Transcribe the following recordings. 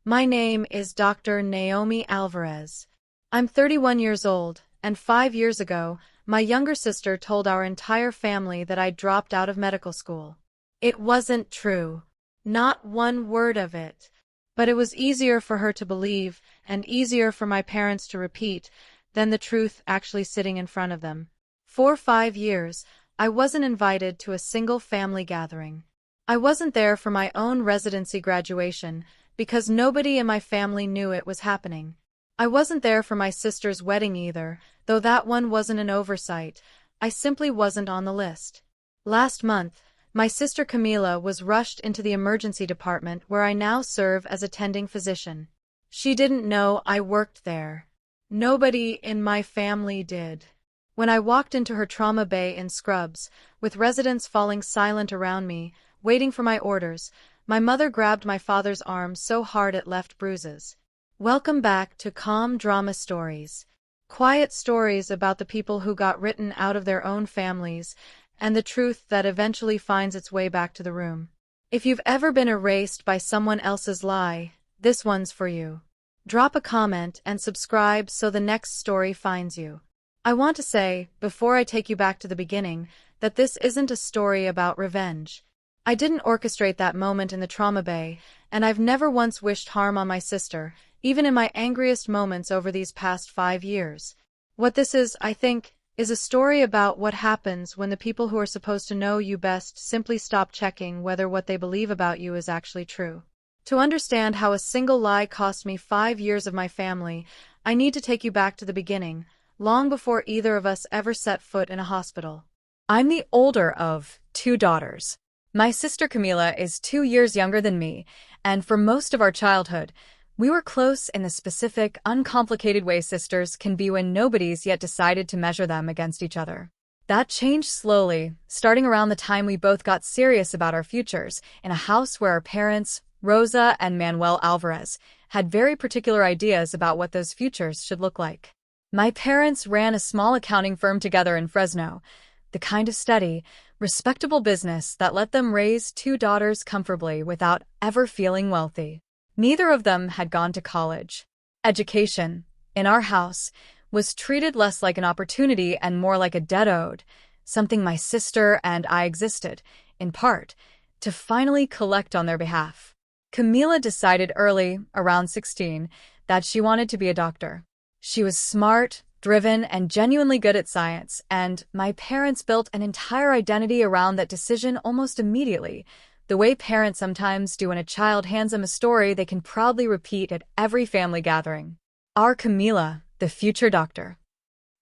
My name is Dr. Naomi Alvarez. I'm 31 years old, and 5 years ago, my younger sister told our entire family that I dropped out of medical school. It wasn't true. Not one word of it. But it was easier for her to believe, and easier for my parents to repeat, than the truth actually sitting in front of them. For 5 years, I wasn't invited to a single family gathering. I wasn't there for my own residency graduation, because nobody in my family knew it was happening. I wasn't there for my sister's wedding either, though that one wasn't an oversight. I simply wasn't on the list. Last month, my sister Camila was rushed into the emergency department where I now serve as attending physician. She didn't know I worked there. Nobody in my family did. When I walked into her trauma bay in scrubs, with residents falling silent around me, waiting for my orders, my mother grabbed my father's arm so hard it left bruises. Welcome back to Calm Drama Stories. Quiet stories about the people who got written out of their own families, and the truth that eventually finds its way back to the room. If you've ever been erased by someone else's lie, this one's for you. Drop a comment and subscribe so the next story finds you. I want to say, before I take you back to the beginning, that this isn't a story about revenge. I didn't orchestrate that moment in the trauma bay, and I've never once wished harm on my sister, even in my angriest moments over these past 5 years. What this is, I think, is a story about what happens when the people who are supposed to know you best simply stop checking whether what they believe about you is actually true. To understand how a single lie cost me 5 years of my family, I need to take you back to the beginning, long before either of us ever set foot in a hospital. I'm the older of 2 daughters. My sister Camila is 2 years younger than me, and for most of our childhood, we were close in the specific, uncomplicated way sisters can be when nobody's yet decided to measure them against each other. That changed slowly, starting around the time we both got serious about our futures, in a house where our parents, Rosa and Manuel Alvarez, had very particular ideas about what those futures should look like. My parents ran a small accounting firm together in Fresno, the kind of steady, respectable business that let them raise 2 daughters comfortably without ever feeling wealthy. Neither of them had gone to college. Education, in our house, was treated less like an opportunity and more like a debt owed, something my sister and I existed, in part, to finally collect on their behalf. Camila decided early, around 16, that she wanted to be a doctor. She was smart, driven, and genuinely good at science, and my parents built an entire identity around that decision almost immediately, the way parents sometimes do when a child hands them a story they can proudly repeat at every family gathering. Our Camila, the future doctor.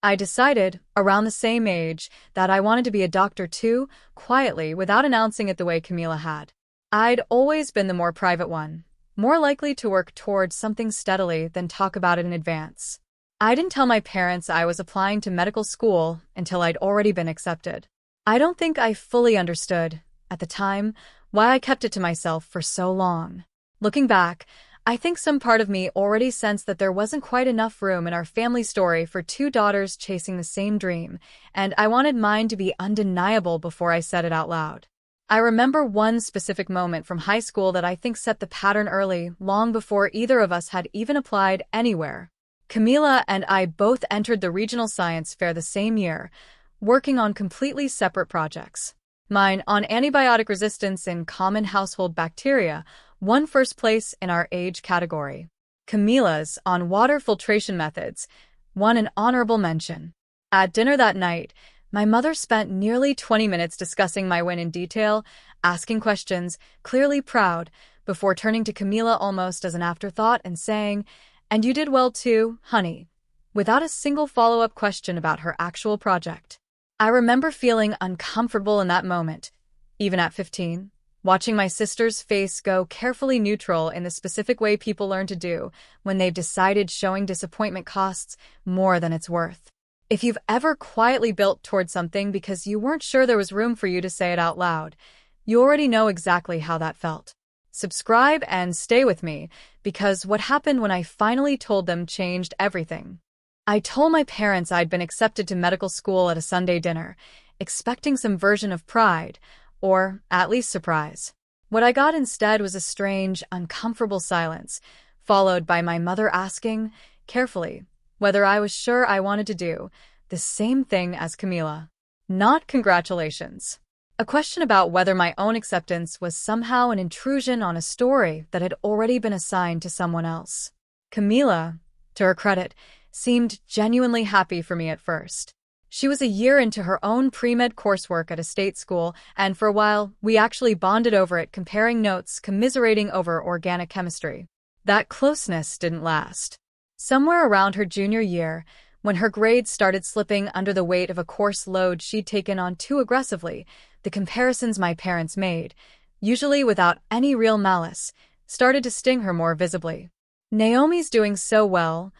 I decided, around the same age, that I wanted to be a doctor too, quietly, without announcing it the way Camila had. I'd always been the more private one, more likely to work towards something steadily than talk about it in advance. I didn't tell my parents I was applying to medical school until I'd already been accepted. I don't think I fully understood, at the time, why I kept it to myself for so long. Looking back, I think some part of me already sensed that there wasn't quite enough room in our family story for 2 daughters chasing the same dream, and I wanted mine to be undeniable before I said it out loud. I remember one specific moment from high school that I think set the pattern early, long before either of us had even applied anywhere. Camila and I both entered the regional science fair the same year, working on completely separate projects. Mine on antibiotic resistance in common household bacteria won first place in our age category. Camila's on water filtration methods won an honorable mention. At dinner that night, my mother spent nearly 20 minutes discussing my win in detail, asking questions, clearly proud, before turning to Camila almost as an afterthought and saying, "And you did well too, honey," without a single follow-up question about her actual project. I remember feeling uncomfortable in that moment, even at 15, watching my sister's face go carefully neutral in the specific way people learn to do when they've decided showing disappointment costs more than it's worth. If you've ever quietly built toward something because you weren't sure there was room for you to say it out loud, you already know exactly how that felt. Subscribe and stay with me, because what happened when I finally told them changed everything. I told my parents I'd been accepted to medical school at a Sunday dinner, expecting some version of pride, or at least surprise. What I got instead was a strange, uncomfortable silence, followed by my mother asking, carefully, whether I was sure I wanted to do the same thing as Camila. Not congratulations. A question about whether my own acceptance was somehow an intrusion on a story that had already been assigned to someone else. Camila, to her credit, seemed genuinely happy for me at first. She was a year into her own pre-med coursework at a state school, and for a while, we actually bonded over it, comparing notes, commiserating over organic chemistry. That closeness didn't last. Somewhere around her junior year, when her grades started slipping under the weight of a course load she'd taken on too aggressively, the comparisons my parents made, usually without any real malice, started to sting her more visibly. "Naomi's doing so well,"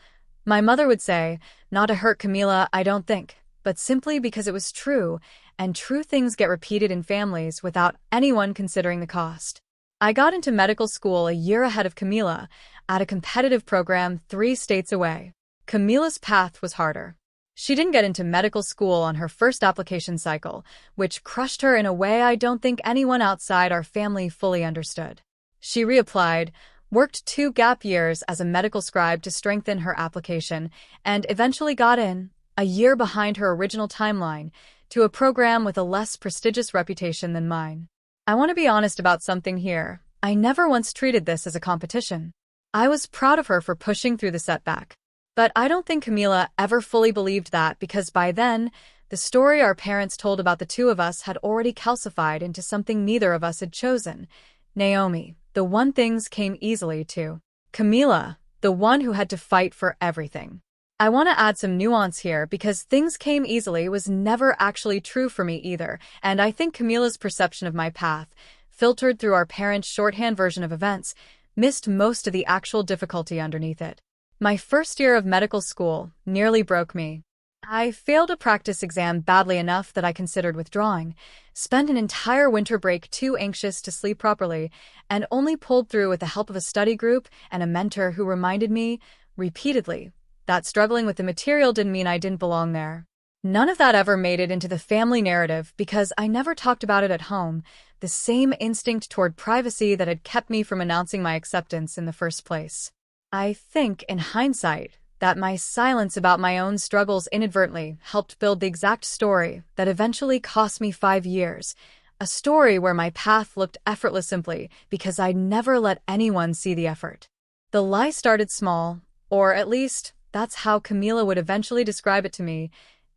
my mother would say, not to hurt Camila, I don't think, but simply because it was true, and true things get repeated in families without anyone considering the cost. I got into medical school a year ahead of Camila, at a competitive program 3 states away. Camila's path was harder. She didn't get into medical school on her first application cycle, which crushed her in a way I don't think anyone outside our family fully understood. She reapplied, worked 2 gap years as a medical scribe to strengthen her application, and eventually got in, a year behind her original timeline, to a program with a less prestigious reputation than mine. I want to be honest about something here. I never once treated this as a competition. I was proud of her for pushing through the setback. But I don't think Camila ever fully believed that, because by then, the story our parents told about the two of us had already calcified into something neither of us had chosen. Naomi, the one things came easily to. Camila, the one who had to fight for everything. I want to add some nuance here, because things came easily was never actually true for me either, and I think Camila's perception of my path, filtered through our parents' shorthand version of events, missed most of the actual difficulty underneath it. My first year of medical school nearly broke me. I failed a practice exam badly enough that I considered withdrawing, spent an entire winter break too anxious to sleep properly, and only pulled through with the help of a study group and a mentor who reminded me, repeatedly, that struggling with the material didn't mean I didn't belong there. None of that ever made it into the family narrative because I never talked about it at home, the same instinct toward privacy that had kept me from announcing my acceptance in the first place. I think, in hindsight, that my silence about my own struggles inadvertently helped build the exact story that eventually cost me 5 years, a story where my path looked effortless simply because I'd never let anyone see the effort. The lie started small, or at least, that's how Camila would eventually describe it to me,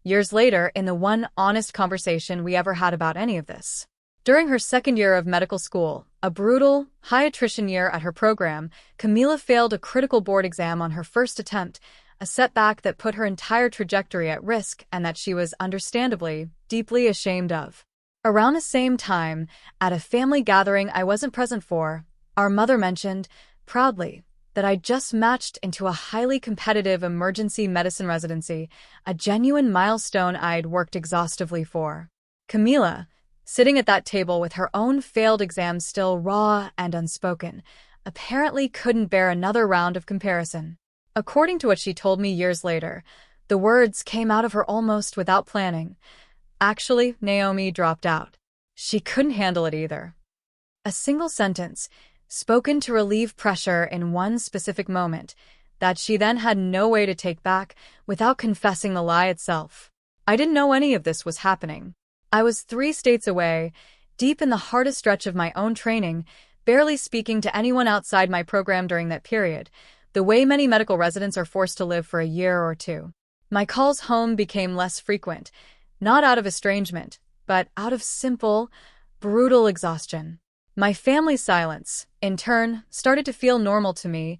years later in the one honest conversation we ever had about any of this. During her second year of medical school, a brutal, high-attrition year at her program, Camila failed a critical board exam on her first attempt, a setback that put her entire trajectory at risk and that she was, understandably, deeply ashamed of. Around the same time, at a family gathering I wasn't present for, our mother mentioned, proudly, that I'd just matched into a highly competitive emergency medicine residency, a genuine milestone I'd worked exhaustively for. Camila, sitting at that table with her own failed exam still raw and unspoken, apparently couldn't bear another round of comparison. According to what she told me years later, the words came out of her almost without planning. Actually, Naomi dropped out. She couldn't handle it either. A single sentence, spoken to relieve pressure in one specific moment, that she then had no way to take back without confessing the lie itself. I didn't know any of this was happening. I was 3 states away, deep in the hardest stretch of my own training, barely speaking to anyone outside my program during that period, the way many medical residents are forced to live for a year or 2. My calls home became less frequent, not out of estrangement, but out of simple, brutal exhaustion. My family's silence, in turn, started to feel normal to me,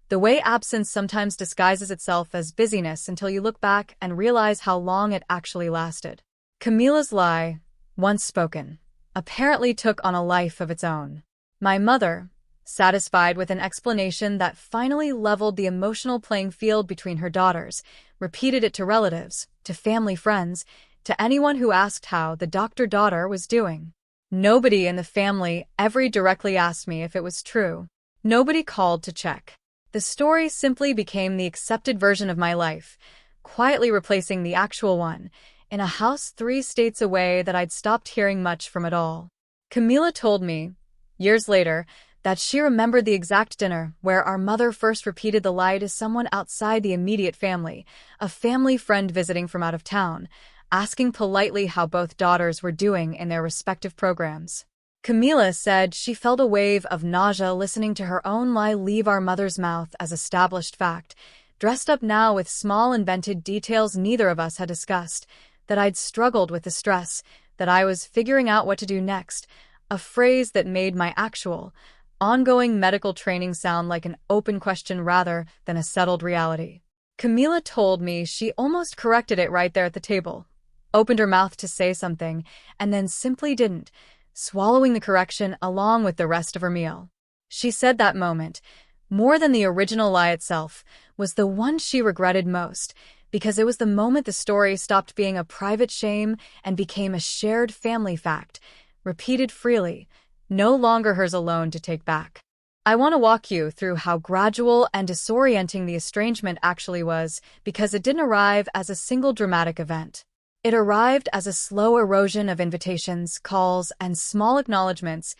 the way absence sometimes disguises itself as busyness until you look back and realize how long it actually lasted. Camila's lie, once spoken, apparently took on a life of its own. My mother, satisfied with an explanation that finally leveled the emotional playing field between her daughters, repeated it to relatives, to family friends, to anyone who asked how the doctor-daughter was doing. Nobody in the family ever directly asked me if it was true. Nobody called to check. The story simply became the accepted version of my life, quietly replacing the actual one, in a house 3 states away that I'd stopped hearing much from at all. Camila told me, years later, that she remembered the exact dinner where our mother first repeated the lie to someone outside the immediate family, a family friend visiting from out of town, asking politely how both daughters were doing in their respective programs. Camila said she felt a wave of nausea listening to her own lie leave our mother's mouth as established fact, dressed up now with small invented details neither of us had discussed, that I'd struggled with the stress, that I was figuring out what to do next, a phrase that made my actual, ongoing medical training sound like an open question rather than a settled reality. Camila told me she almost corrected it right there at the table, opened her mouth to say something, and then simply didn't, swallowing the correction along with the rest of her meal. She said that moment, more than the original lie itself, was the one she regretted most, because it was the moment the story stopped being a private shame and became a shared family fact, repeated freely, no longer hers alone to take back. I want to walk you through how gradual and disorienting the estrangement actually was, because it didn't arrive as a single dramatic event. It arrived as a slow erosion of invitations, calls, and small acknowledgments,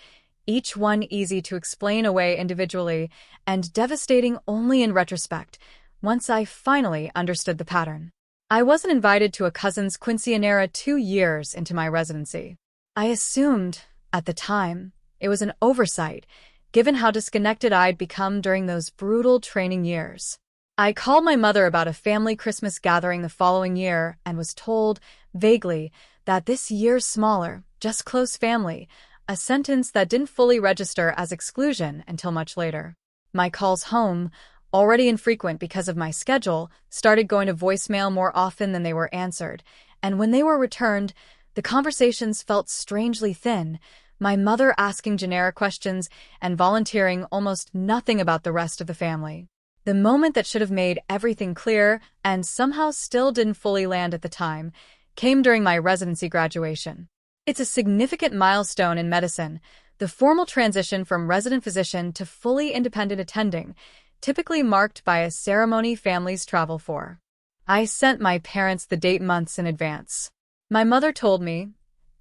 each one easy to explain away individually and devastating only in retrospect, once I finally understood the pattern. I wasn't invited to a cousin's quinceañera 2 years into my residency. I assumed, at the time, it was an oversight, given how disconnected I'd become during those brutal training years. I called my mother about a family Christmas gathering the following year and was told, vaguely, that this year's smaller, just close family, a sentence that didn't fully register as exclusion until much later. My calls home, already infrequent because of my schedule, started going to voicemail more often than they were answered, and when they were returned, the conversations felt strangely thin, my mother asking generic questions and volunteering almost nothing about the rest of the family. The moment that should have made everything clear, and somehow still didn't fully land at the time, came during my residency graduation. It's a significant milestone in medicine, the formal transition from resident physician to fully independent attending, typically marked by a ceremony families travel for. I sent my parents the date months in advance. My mother told me,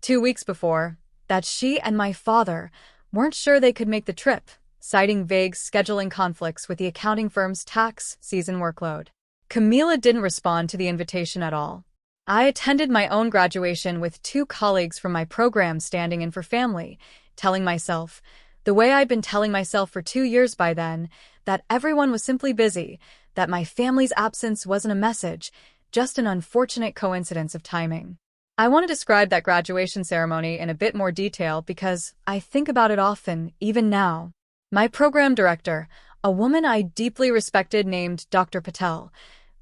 2 weeks before, that she and my father weren't sure they could make the trip, citing vague scheduling conflicts with the accounting firm's tax season workload. Camila didn't respond to the invitation at all. I attended my own graduation with 2 colleagues from my program standing in for family, telling myself, the way I'd been telling myself for 2 years by then, that everyone was simply busy, that my family's absence wasn't a message, just an unfortunate coincidence of timing. I want to describe that graduation ceremony in a bit more detail because I think about it often, even now. My program director, a woman I deeply respected named Dr. Patel,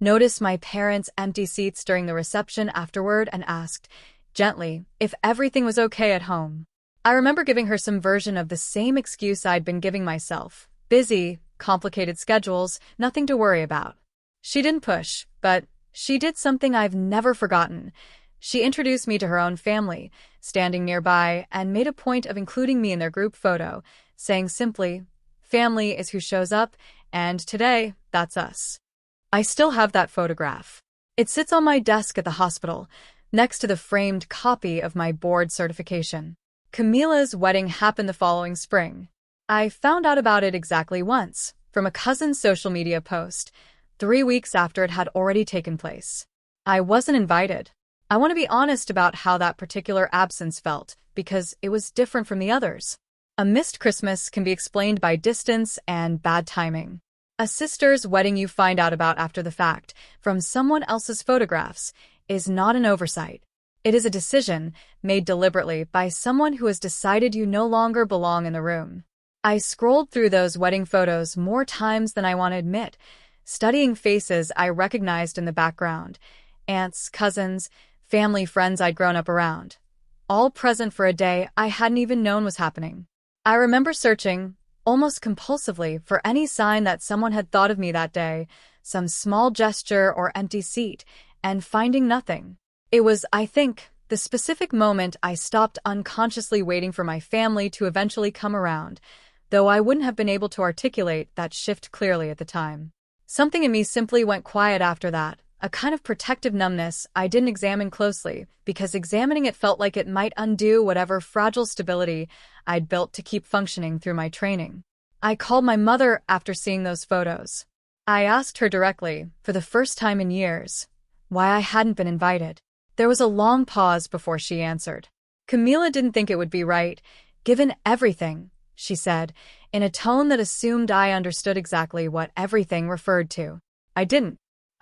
noticed my parents' empty seats during the reception afterward and asked, gently, if everything was okay at home. I remember giving her some version of the same excuse I'd been giving myself. Busy, complicated schedules, nothing to worry about. She didn't push, but she did something I've never forgotten. She introduced me to her own family, standing nearby, and made a point of including me in their group photo, saying simply, family is who shows up, and today, that's us. I still have that photograph. It sits on my desk at the hospital, next to the framed copy of my board certification. Camila's wedding happened the following spring. I found out about it exactly once, from a cousin's social media post, 3 weeks after it had already taken place. I wasn't invited. I want to be honest about how that particular absence felt, because it was different from the others. A missed Christmas can be explained by distance and bad timing. A sister's wedding you find out about after the fact, from someone else's photographs, is not an oversight. It is a decision, made deliberately by someone who has decided you no longer belong in the room. I scrolled through those wedding photos more times than I want to admit, studying faces I recognized in the background, aunts, cousins, family friends I'd grown up around, all present for a day I hadn't even known was happening. I remember searching, almost compulsively, for any sign that someone had thought of me that day, some small gesture or empty seat, and finding nothing. It was, I think, the specific moment I stopped unconsciously waiting for my family to eventually come around, though I wouldn't have been able to articulate that shift clearly at the time. Something in me simply went quiet after that, a kind of protective numbness I didn't examine closely because examining it felt like it might undo whatever fragile stability I'd built to keep functioning through my training. I called my mother after seeing those photos. I asked her directly, for the first time in years, why I hadn't been invited. There was a long pause before she answered. Camila didn't think it would be right, given everything, she said, in a tone that assumed I understood exactly what everything referred to. I didn't.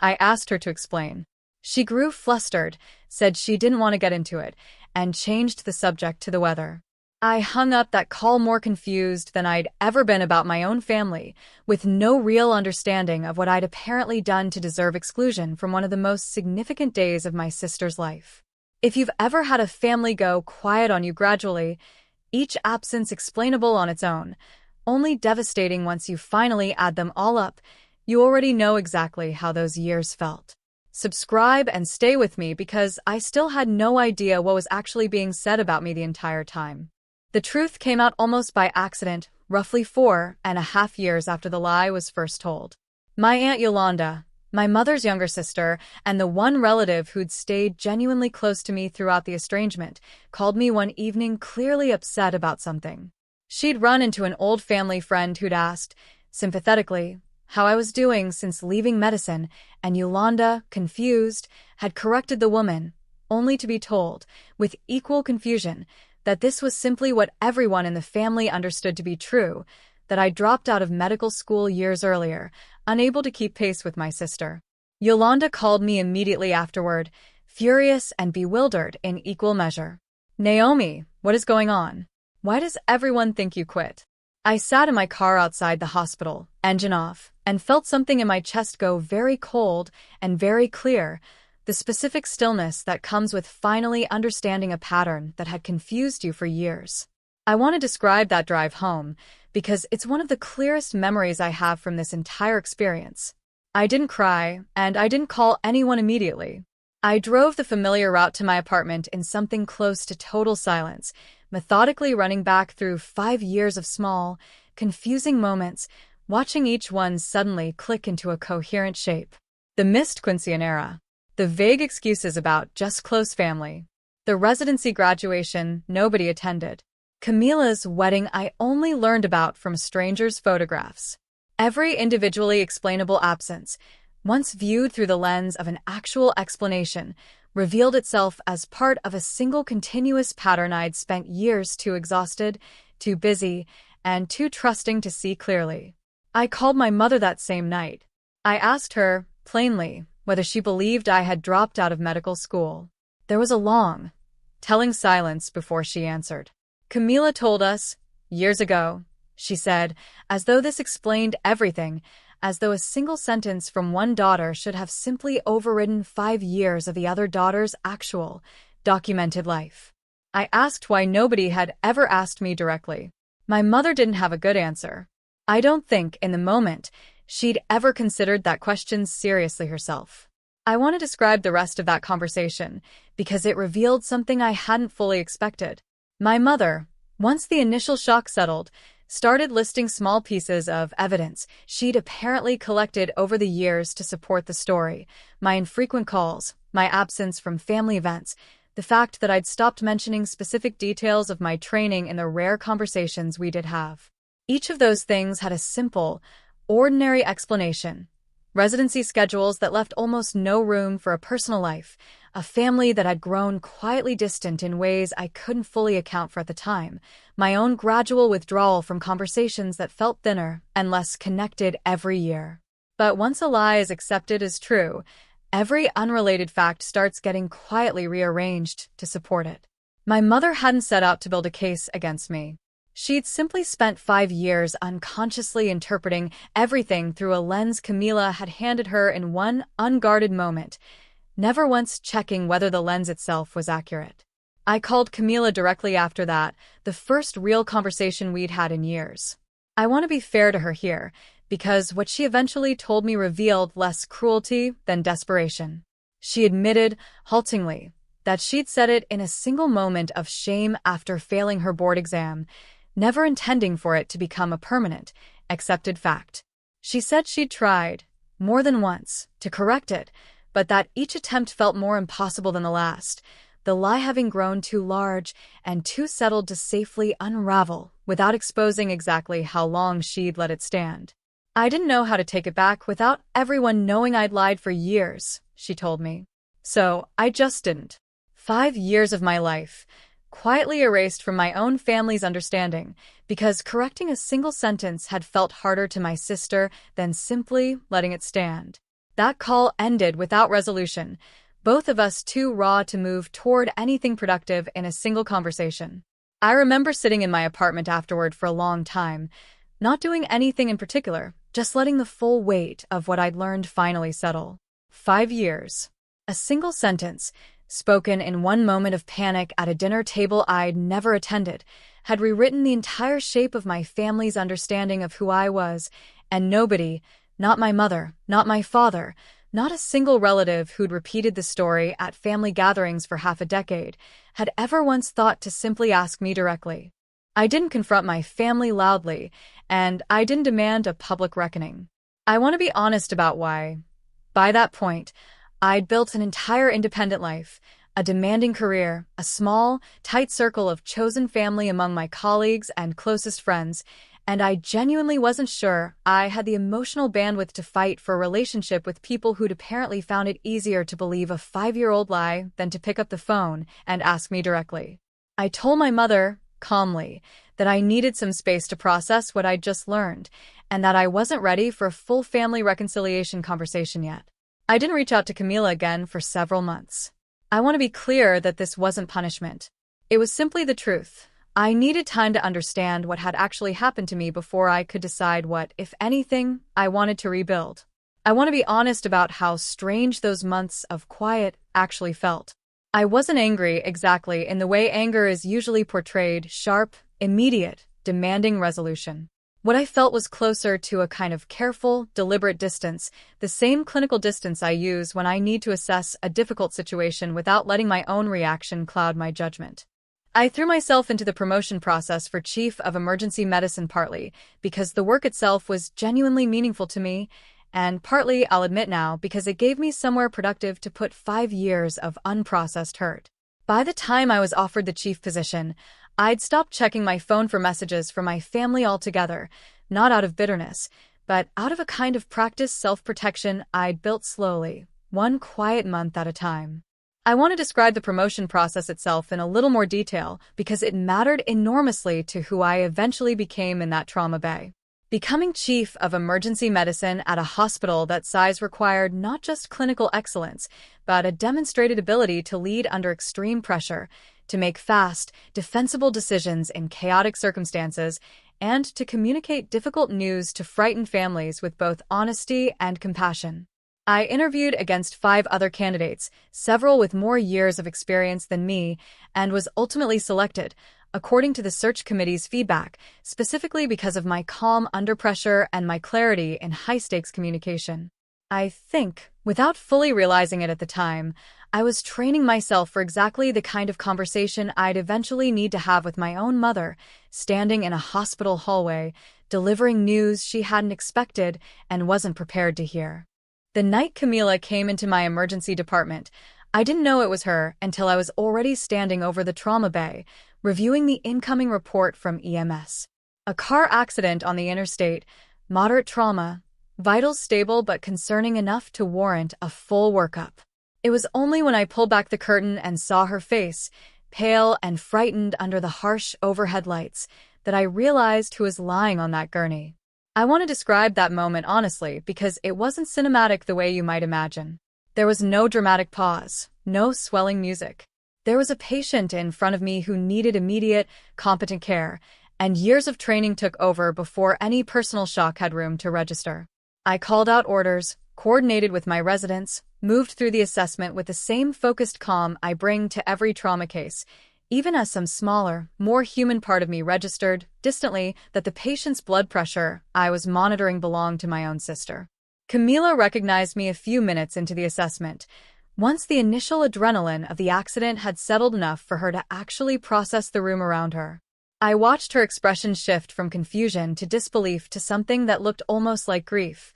I asked her to explain. She grew flustered, said she didn't want to get into it, and changed the subject to the weather. I hung up that call more confused than I'd ever been about my own family, with no real understanding of what I'd apparently done to deserve exclusion from one of the most significant days of my sister's life. If you've ever had a family go quiet on you gradually, each absence explainable on its own, only devastating once you finally add them all up, you already know exactly how those years felt. Subscribe and stay with me because I still had no idea what was actually being said about me the entire time. The truth came out almost by accident, roughly 4.5 years after the lie was first told. My Aunt Yolanda, my mother's younger sister, and the one relative who'd stayed genuinely close to me throughout the estrangement, called me one evening clearly upset about something. She'd run into an old family friend who'd asked, sympathetically, how I was doing since leaving medicine, and Yolanda, confused, had corrected the woman, only to be told, with equal confusion, that this was simply what everyone in the family understood to be true, that I dropped out of medical school years earlier, unable to keep pace with my sister. Yolanda called me immediately afterward, furious and bewildered in equal measure. Naomi, what is going on? Why does everyone think you quit? I sat in my car outside the hospital, engine off, and felt something in my chest go very cold and very clear, the specific stillness that comes with finally understanding a pattern that had confused you for years. I want to describe that drive home because it's one of the clearest memories I have from this entire experience. I didn't cry, and I didn't call anyone immediately. I drove the familiar route to my apartment in something close to total silence, methodically running back through 5 years of small, confusing moments, watching each one suddenly click into a coherent shape. The missed quinceañera. The vague excuses about just close family. The residency graduation nobody attended. Camila's wedding I only learned about from strangers' photographs. Every individually explainable absence, once viewed through the lens of an actual explanation, revealed itself as part of a single continuous pattern I'd spent years too exhausted, too busy, and too trusting to see clearly. I called my mother that same night. I asked her, plainly, whether she believed I had dropped out of medical school. There was a long, telling silence before she answered. Camila told us, years ago, she said, as though this explained everything, as though a single sentence from one daughter should have simply overridden 5 years of the other daughter's actual, documented life. I asked why nobody had ever asked me directly. My mother didn't have a good answer. I don't think, in the moment, she'd ever considered that question seriously herself. I want to describe the rest of that conversation, because it revealed something I hadn't fully expected. My mother, once the initial shock settled, started listing small pieces of evidence she'd apparently collected over the years to support the story. My infrequent calls, my absence from family events, the fact that I'd stopped mentioning specific details of my training in the rare conversations we did have. Each of those things had a simple, ordinary explanation. Residency schedules that left almost no room for a personal life, a family that had grown quietly distant in ways I couldn't fully account for at the time, my own gradual withdrawal from conversations that felt thinner and less connected every year. But once a lie is accepted as true, every unrelated fact starts getting quietly rearranged to support it. My mother hadn't set out to build a case against me. She'd simply spent 5 years unconsciously interpreting everything through a lens Camila had handed her in one unguarded moment, never once checking whether the lens itself was accurate. I called Camila directly after that, the first real conversation we'd had in years. I want to be fair to her here, because what she eventually told me revealed less cruelty than desperation. She admitted, haltingly, that she'd said it in a single moment of shame after failing her board exam, never intending for it to become a permanent, accepted fact. She said she'd tried, more than once, to correct it, but that each attempt felt more impossible than the last, the lie having grown too large and too settled to safely unravel without exposing exactly how long she'd let it stand. I didn't know how to take it back without everyone knowing I'd lied for years, she told me. So I just didn't. 5 years of my life, quietly erased from my own family's understanding, because correcting a single sentence had felt harder to my sister than simply letting it stand. That call ended without resolution, both of us too raw to move toward anything productive in a single conversation. I remember sitting in my apartment afterward for a long time, not doing anything in particular, just letting the full weight of what I'd learned finally settle. 5 years. A single sentence, spoken in one moment of panic at a dinner table I'd never attended, had rewritten the entire shape of my family's understanding of who I was, and nobody, not my mother, not my father, not a single relative who'd repeated the story at family gatherings for half a decade, had ever once thought to simply ask me directly. I didn't confront my family loudly, and I didn't demand a public reckoning. I want to be honest about why. By that point, I'd built an entire independent life, a demanding career, a small, tight circle of chosen family among my colleagues and closest friends, and I genuinely wasn't sure I had the emotional bandwidth to fight for a relationship with people who'd apparently found it easier to believe a 5-year-old lie than to pick up the phone and ask me directly. I told my mother, calmly, that I needed some space to process what I'd just learned, and that I wasn't ready for a full family reconciliation conversation yet. I didn't reach out to Camila again for several months. I want to be clear that this wasn't punishment. It was simply the truth. I needed time to understand what had actually happened to me before I could decide what, if anything, I wanted to rebuild. I want to be honest about how strange those months of quiet actually felt. I wasn't angry exactly in the way anger is usually portrayed: sharp, immediate, demanding resolution. What I felt was closer to a kind of careful, deliberate distance, the same clinical distance I use when I need to assess a difficult situation without letting my own reaction cloud my judgment. I threw myself into the promotion process for Chief of Emergency Medicine partly because the work itself was genuinely meaningful to me, and partly, I'll admit now, because it gave me somewhere productive to put 5 years of unprocessed hurt. By the time I was offered the chief position, I'd stopped checking my phone for messages from my family altogether, not out of bitterness, but out of a kind of practiced self-protection I'd built slowly, one quiet month at a time. I want to describe the promotion process itself in a little more detail because it mattered enormously to who I eventually became in that trauma bay. Becoming chief of emergency medicine at a hospital that size required not just clinical excellence, but a demonstrated ability to lead under extreme pressure, to make fast, defensible decisions in chaotic circumstances, and to communicate difficult news to frightened families with both honesty and compassion. I interviewed against 5 other candidates, several with more years of experience than me, and was ultimately selected, according to the search committee's feedback, specifically because of my calm under pressure and my clarity in high-stakes communication. I think, without fully realizing it at the time, I was training myself for exactly the kind of conversation I'd eventually need to have with my own mother, standing in a hospital hallway, delivering news she hadn't expected and wasn't prepared to hear. The night Camila came into my emergency department, I didn't know it was her until I was already standing over the trauma bay, reviewing the incoming report from EMS. A car accident on the interstate, moderate trauma, vitals stable but concerning enough to warrant a full workup. It was only when I pulled back the curtain and saw her face, pale and frightened under the harsh overhead lights, that I realized who was lying on that gurney. I want to describe that moment honestly because it wasn't cinematic the way you might imagine. There was no dramatic pause, no swelling music. There was a patient in front of me who needed immediate, competent care, and years of training took over before any personal shock had room to register. I called out orders, coordinated with my residents, moved through the assessment with the same focused calm I bring to every trauma case, even as some smaller, more human part of me registered, distantly, that the patient's blood pressure I was monitoring belonged to my own sister. Camila recognized me a few minutes into the assessment, once the initial adrenaline of the accident had settled enough for her to actually process the room around her. I watched her expression shift from confusion to disbelief to something that looked almost like grief,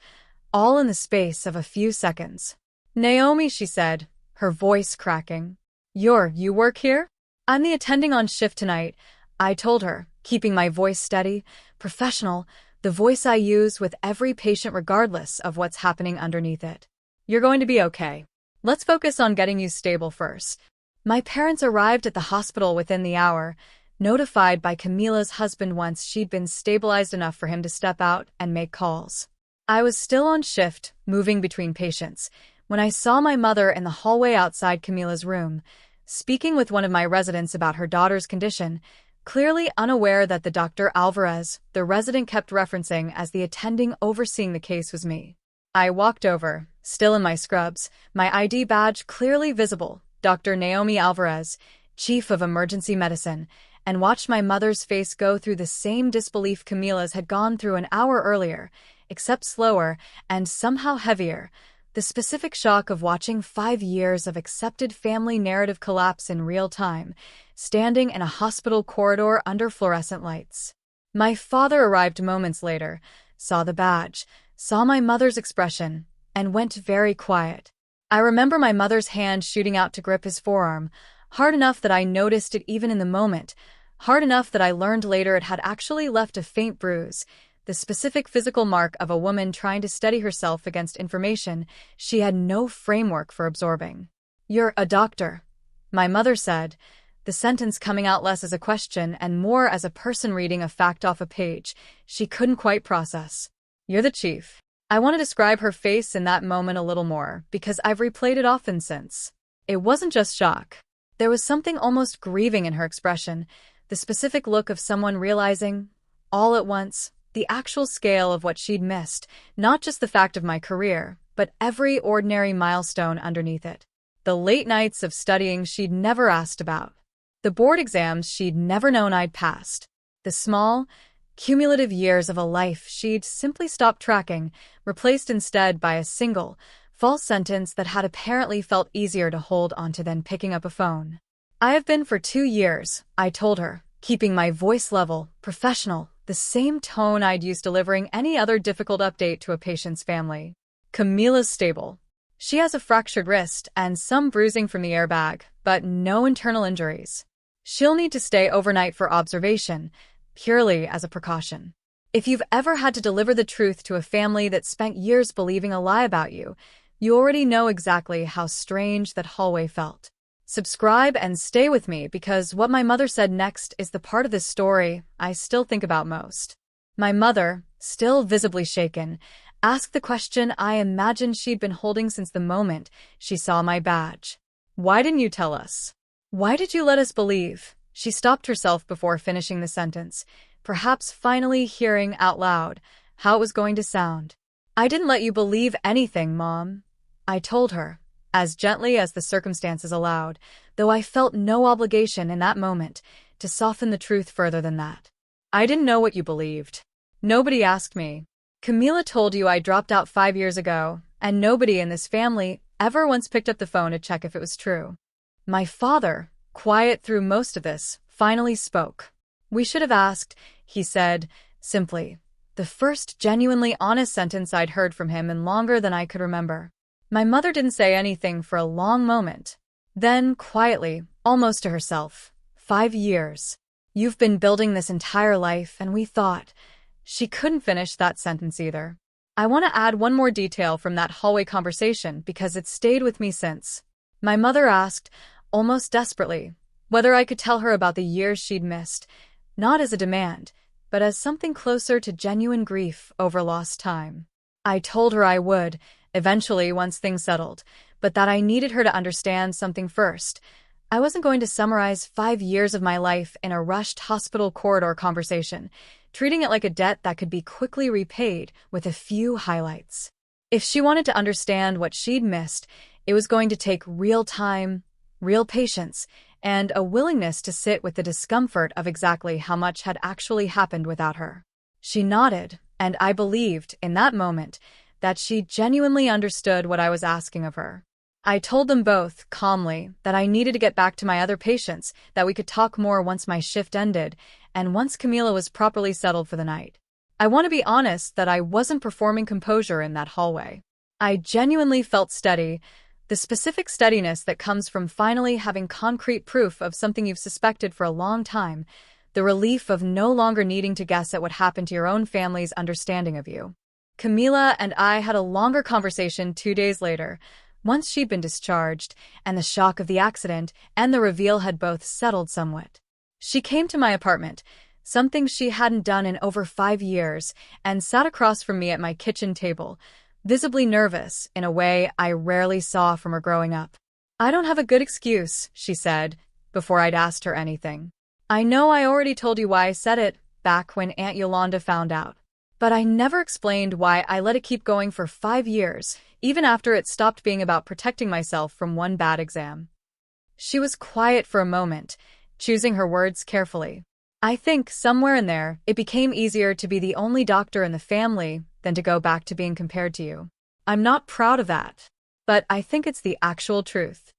all in the space of a few seconds. Naomi, she said, her voice cracking. You work here? I'm the attending on shift tonight, I told her, keeping my voice steady, professional, the voice I use with every patient regardless of what's happening underneath it. You're going to be okay. Let's focus on getting you stable first. My parents arrived at the hospital within the hour, notified by Camila's husband once she'd been stabilized enough for him to step out and make calls. I was still on shift, moving between patients, when I saw my mother in the hallway outside Camila's room, speaking with one of my residents about her daughter's condition, clearly unaware that the Dr. Alvarez, the resident kept referencing as the attending overseeing the case, was me. I walked over, still in my scrubs, my ID badge clearly visible, Dr. Naomi Alvarez, Chief of Emergency Medicine, and watched my mother's face go through the same disbelief Camila's had gone through an hour earlier, except slower and somehow heavier, the specific shock of watching 5 years of accepted family narrative collapse in real time, standing in a hospital corridor under fluorescent lights. My father arrived moments later, saw the badge, saw my mother's expression, and went very quiet. I remember my mother's hand shooting out to grip his forearm, hard enough that I noticed it even in the moment, hard enough that I learned later it had actually left a faint bruise, the specific physical mark of a woman trying to steady herself against information she had no framework for absorbing. "You're a doctor," my mother said, the sentence coming out less as a question and more as a person reading a fact off a page she couldn't quite process. "You're the chief." I want to describe her face in that moment a little more, because I've replayed it often since. It wasn't just shock. There was something almost grieving in her expression, the specific look of someone realizing, all at once, the actual scale of what she'd missed, not just the fact of my career, but every ordinary milestone underneath it. The late nights of studying she'd never asked about. The board exams she'd never known I'd passed. The small, cumulative years of a life she'd simply stopped tracking, replaced instead by a single, false sentence that had apparently felt easier to hold onto than picking up a phone. "I have been for 2 years, I told her, keeping my voice level, professional, the same tone I'd used delivering any other difficult update to a patient's family. "Camila's stable. She has a fractured wrist and some bruising from the airbag, but no internal injuries. She'll need to stay overnight for observation, purely as a precaution. If you've ever had to deliver the truth to a family that spent years believing a lie about you, you already know exactly how strange that hallway felt. Subscribe and stay with me, because what my mother said next is the part of this story I still think about most. My mother, still visibly shaken, asked the question I imagined she'd been holding since the moment she saw my badge. "Why didn't you tell us? Why did you let us believe?" She stopped herself before finishing the sentence, perhaps finally hearing out loud how it was going to sound. "I didn't let you believe anything, Mom," I told her, as gently as the circumstances allowed, though I felt no obligation in that moment to soften the truth further than that. "I didn't know what you believed. Nobody asked me. Camila told you I dropped out 5 years ago, and nobody in this family ever once picked up the phone to check if it was true." My father, quiet through most of this, finally spoke. "We should have asked," he said, simply, the first genuinely honest sentence I'd heard from him in longer than I could remember. My mother didn't say anything for a long moment. Then, quietly, almost to herself, 5 years. You've been building this entire life, and we thought. She couldn't finish that sentence either. I want to add one more detail from that hallway conversation because it's stayed with me since. My mother asked, almost desperately, whether I could tell her about the years she'd missed, not as a demand, but as something closer to genuine grief over lost time. I told her I would, eventually once things settled, but that I needed her to understand something first. I wasn't going to summarize 5 years of my life in a rushed hospital corridor conversation, treating it like a debt that could be quickly repaid with a few highlights. If she wanted to understand what she'd missed, it was going to take real time, real patience, and a willingness to sit with the discomfort of exactly how much had actually happened without her. She nodded, and I believed, in that moment, that she genuinely understood what I was asking of her. I told them both, calmly, that I needed to get back to my other patients, that we could talk more once my shift ended, and once Camila was properly settled for the night. I want to be honest that I wasn't performing composure in that hallway. I genuinely felt steady, The specific steadiness that comes from finally having concrete proof of something you've suspected for a long time, the relief of no longer needing to guess at what happened to your own family's understanding of you. Camila and I had a longer conversation 2 days later, once she'd been discharged, and the shock of the accident and the reveal had both settled somewhat. She came to my apartment, something she hadn't done in over 5 years, and sat across from me at my kitchen table, visibly nervous in a way I rarely saw from her growing up. "I don't have a good excuse," she said, before I'd asked her anything. "I know I already told you why I said it back when Aunt Yolanda found out. But I never explained why I let it keep going for 5 years, even after it stopped being about protecting myself from one bad exam." She was quiet for a moment, choosing her words carefully. "I think somewhere in there, it became easier to be the only doctor in the family than to go back to being compared to you. I'm not proud of that, but I think it's the actual truth."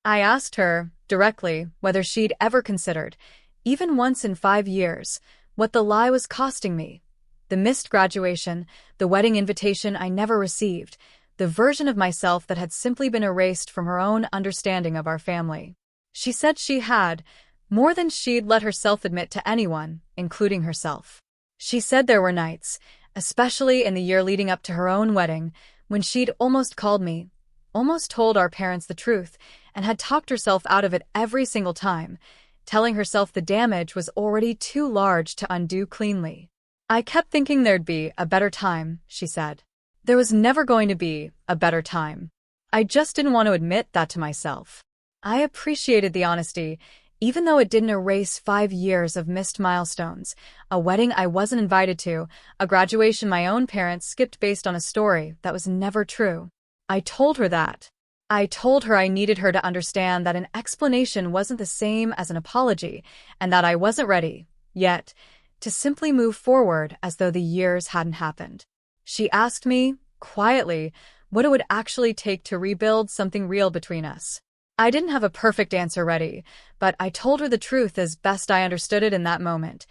I asked her, directly, whether she'd ever considered, even once in 5 years, what the lie was costing me. The missed graduation, the wedding invitation I never received, the version of myself that had simply been erased from her own understanding of our family. She said she had, more than she'd let herself admit to anyone, including herself. She said there were nights, especially in the year leading up to her own wedding, when she'd almost called me, almost told our parents the truth, and had talked herself out of it every single time, telling herself the damage was already too large to undo cleanly. "I kept thinking there'd be a better time," she said. "There was never going to be a better time. I just didn't want to admit that to myself." I appreciated the honesty, even though it didn't erase 5 years of missed milestones, a wedding I wasn't invited to, a graduation my own parents skipped based on a story that was never true. I told her that. I told her I needed her to understand that an explanation wasn't the same as an apology, and that I wasn't ready, yet, to simply move forward as though the years hadn't happened. She asked me, quietly, what it would actually take to rebuild something real between us. I didn't have a perfect answer ready, but I told her the truth as best I understood it in that moment,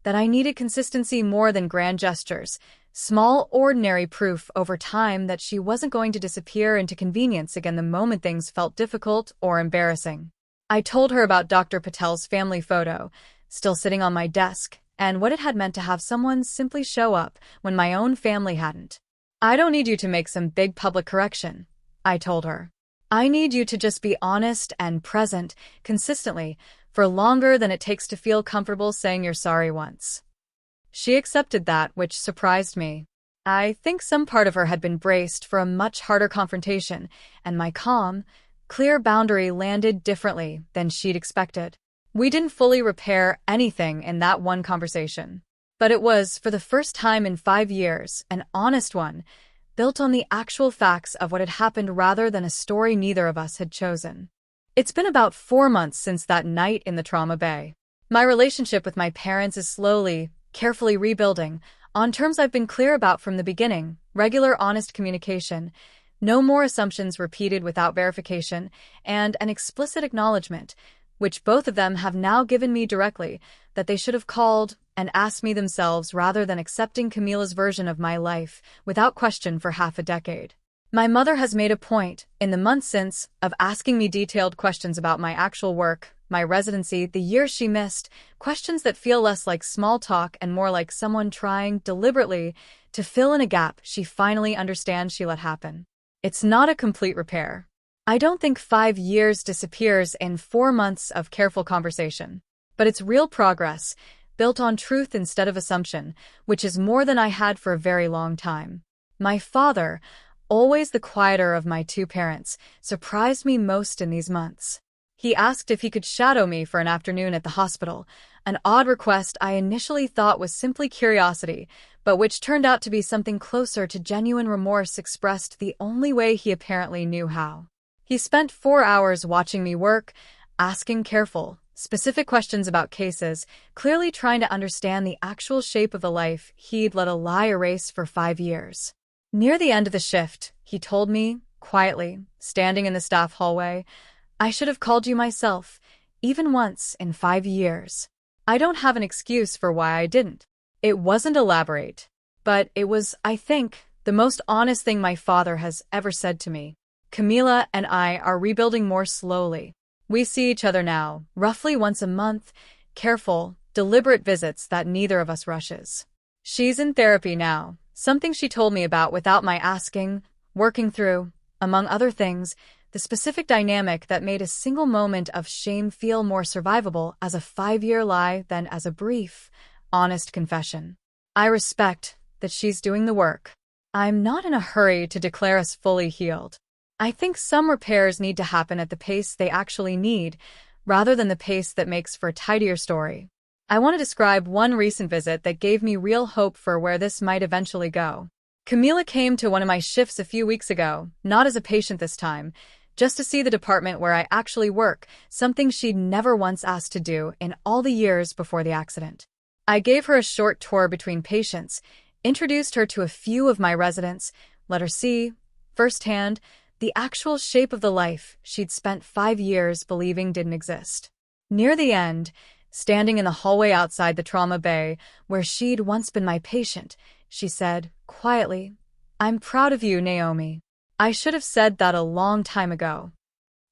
that I needed consistency more than grand gestures, small, ordinary proof over time that she wasn't going to disappear into convenience again the moment things felt difficult or embarrassing. I told her about Dr. Patel's family photo, still sitting on my desk, and what it had meant to have someone simply show up when my own family hadn't. "I don't need you to make some big public correction," I told her. "I need you to just be honest and present, consistently, for longer than it takes to feel comfortable saying you're sorry once." She accepted that, which surprised me. I think some part of her had been braced for a much harder confrontation, and my calm, clear boundary landed differently than she'd expected. We didn't fully repair anything in that one conversation, but it was, for the first time in 5 years, an honest one, built on the actual facts of what had happened rather than a story neither of us had chosen. It's been about 4 months since that night in the trauma bay. My relationship with my parents is slowly, carefully rebuilding, on terms I've been clear about from the beginning, regular honest communication, no more assumptions repeated without verification, and an explicit acknowledgement, which both of them have now given me directly, that they should have called and asked me themselves rather than accepting Camila's version of my life without question for half a decade. My mother has made a point, in the months since, of asking me detailed questions about my actual work, my residency, the years she missed, questions that feel less like small talk and more like someone trying, deliberately, to fill in a gap she finally understands she let happen. It's not a complete repair. I don't think 5 years disappears in 4 months of careful conversation. But it's real progress, built on truth instead of assumption, which is more than I had for a very long time. My father, always the quieter of my 2 parents, surprised me most in these months. He asked if he could shadow me for an afternoon at the hospital, an odd request I initially thought was simply curiosity, but which turned out to be something closer to genuine remorse expressed the only way he apparently knew how. He spent 4 hours watching me work, asking careful, specific questions about cases, clearly trying to understand the actual shape of the life he'd let a lie erase for 5 years. Near the end of the shift, he told me, quietly, standing in the staff hallway, "I should have called you myself, even once in 5 years." I don't have an excuse for why I didn't. It wasn't elaborate, but it was, I think, the most honest thing my father has ever said to me. Camila and I are rebuilding more slowly. We see each other now, roughly once a month, careful, deliberate visits that neither of us rushes. She's in therapy now, something she told me about without my asking, working through, among other things, the specific dynamic that made a single moment of shame feel more survivable as a 5-year lie than as a brief, honest confession. I respect that she's doing the work. I'm not in a hurry to declare us fully healed. I think some repairs need to happen at the pace they actually need, rather than the pace that makes for a tidier story. I want to describe one recent visit that gave me real hope for where this might eventually go. Camila came to one of my shifts a few weeks ago, not as a patient this time, just to see the department where I actually work, something she'd never once asked to do in all the years before the accident. I gave her a short tour between patients, introduced her to a few of my residents, let her see, firsthand, the actual shape of the life she'd spent 5 years believing didn't exist. Near the end, standing in the hallway outside the trauma bay, where she'd once been my patient, she said, quietly, "I'm proud of you, Naomi. I should have said that a long time ago."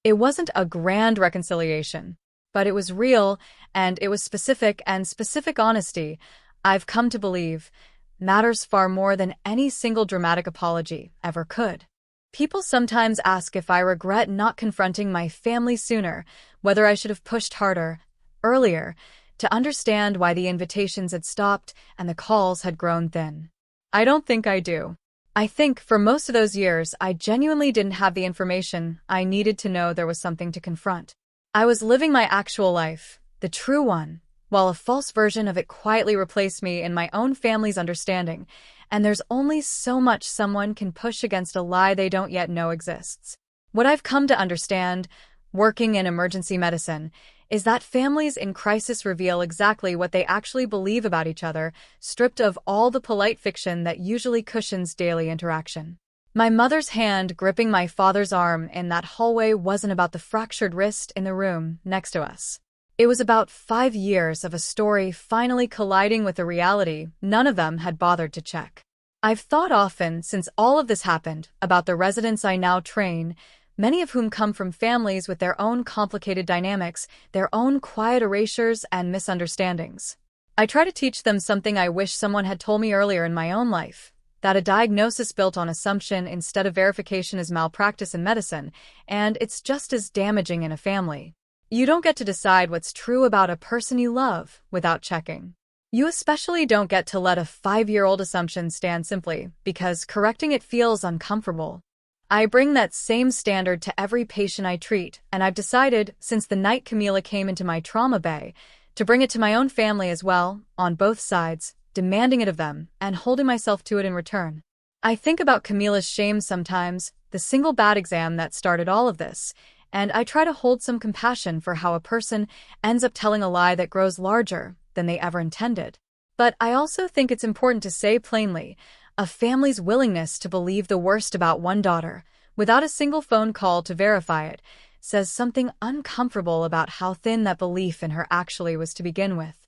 It wasn't a grand reconciliation, but it was real, and it was specific, and specific honesty, I've come to believe, matters far more than any single dramatic apology ever could. People sometimes ask if I regret not confronting my family sooner, whether I should have pushed harder, earlier, to understand why the invitations had stopped and the calls had grown thin. I don't think I do. I think for most of those years, I genuinely didn't have the information I needed to know there was something to confront. I was living my actual life, the true one, while a false version of it quietly replaced me in my own family's understanding, and there's only so much someone can push against a lie they don't yet know exists. What I've come to understand, working in emergency medicine, is that families in crisis reveal exactly what they actually believe about each other, stripped of all the polite fiction that usually cushions daily interaction. My mother's hand gripping my father's arm in that hallway wasn't about the fractured wrist in the room next to us. It was about 5 years of a story finally colliding with a reality none of them had bothered to check. I've thought often since all of this happened about the residents I now train, many of whom come from families with their own complicated dynamics, their own quiet erasures and misunderstandings. I try to teach them something I wish someone had told me earlier in my own life, that a diagnosis built on assumption instead of verification is malpractice in medicine, and it's just as damaging in a family. You don't get to decide what's true about a person you love without checking. You especially don't get to let a 5-year-old assumption stand simply because correcting it feels uncomfortable. I bring that same standard to every patient I treat, and I've decided, since the night Camila came into my trauma bay, to bring it to my own family as well, on both sides, demanding it of them, and holding myself to it in return. I think about Camila's shame sometimes, the single bad exam that started all of this, and I try to hold some compassion for how a person ends up telling a lie that grows larger than they ever intended. But I also think it's important to say plainly, a family's willingness to believe the worst about one daughter, without a single phone call to verify it, says something uncomfortable about how thin that belief in her actually was to begin with.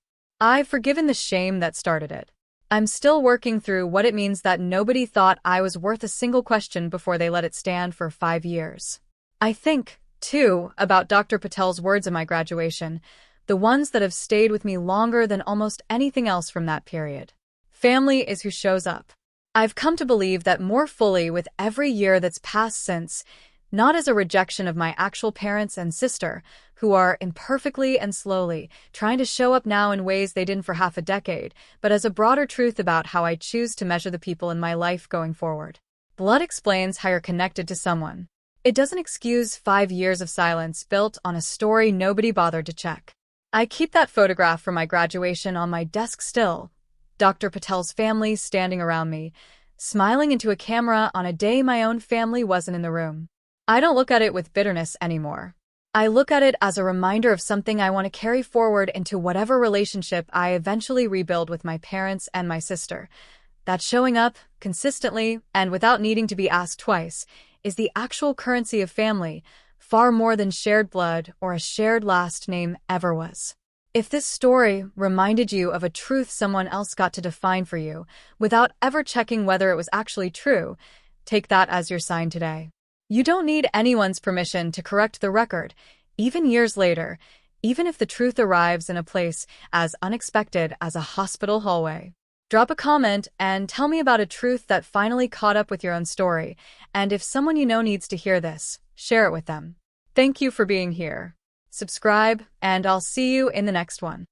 I've forgiven the shame that started it. I'm still working through what it means that nobody thought I was worth a single question before they let it stand for 5 years. I think, too, about Dr. Patel's words at my graduation, the ones that have stayed with me longer than almost anything else from that period. Family is who shows up. I've come to believe that more fully with every year that's passed since, not as a rejection of my actual parents and sister, who are imperfectly and slowly trying to show up now in ways they didn't for half a decade, but as a broader truth about how I choose to measure the people in my life going forward. Blood explains how you're connected to someone. It doesn't excuse 5 years of silence built on a story nobody bothered to check. I keep that photograph from my graduation on my desk still, Dr. Patel's family standing around me, smiling into a camera on a day my own family wasn't in the room. I don't look at it with bitterness anymore. I look at it as a reminder of something I want to carry forward into whatever relationship I eventually rebuild with my parents and my sister. That showing up, consistently, and without needing to be asked twice, is the actual currency of family, far more than shared blood or a shared last name ever was. If this story reminded you of a truth someone else got to define for you, without ever checking whether it was actually true, take that as your sign today. You don't need anyone's permission to correct the record, even years later, even if the truth arrives in a place as unexpected as a hospital hallway. Drop a comment and tell me about a truth that finally caught up with your own story, and if someone you know needs to hear this, share it with them. Thank you for being here. Subscribe, and I'll see you in the next one.